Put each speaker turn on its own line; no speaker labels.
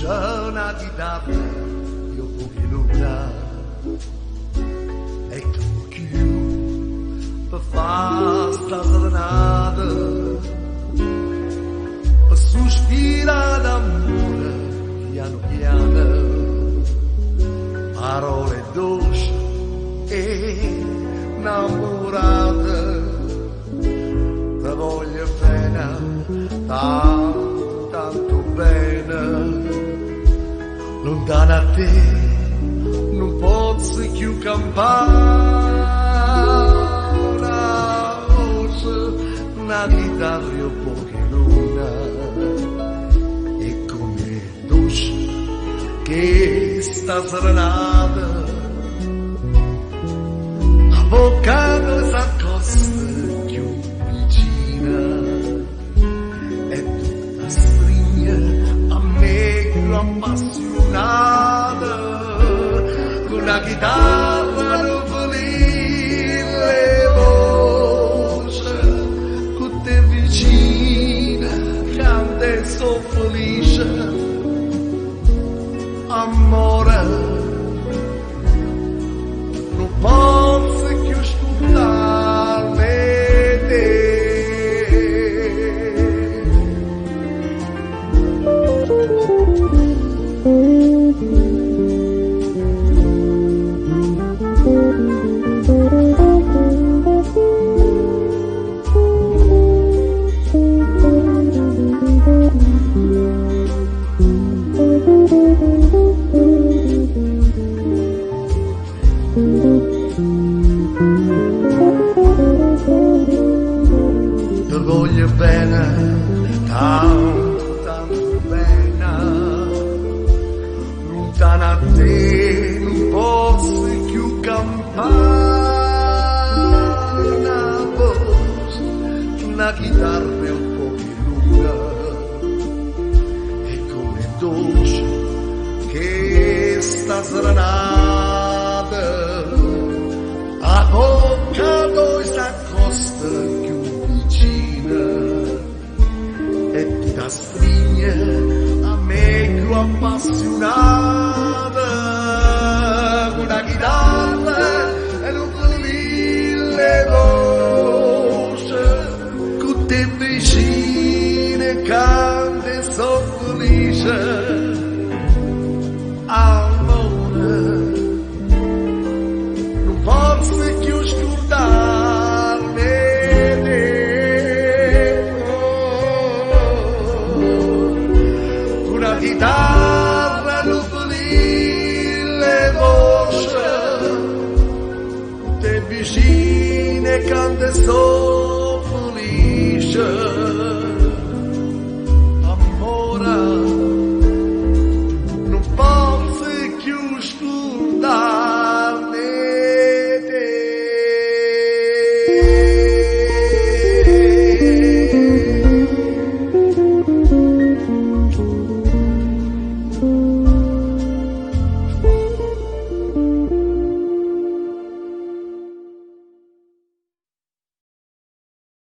una chitarra io pochi luna e tu più per fare sta serenata per sospirare d'amore piano piano parole dolci e innamorate te voglio bene tanto bene lontana a te non posso più campare una voce una chitarra poche luna e come dolce che sta serenata avvocando s'accosta più vicina e tu la stringe a me più appassionata con una chitarra non le voce con te vicina canta e so felice amore non posso più ascoltarle te. Ti voglio bene, tanto bene, lontana a te non posso più campare una voce, una chitarra e un po' di luna e come dolce che sta serenata a bocca noi s'accosta più vicina e ti da stringe a me più appassionata con una chitarra e non le voce con te vicine canta e so felice amore forse più scordarne una chitarra non le voce te vicine canta e so felice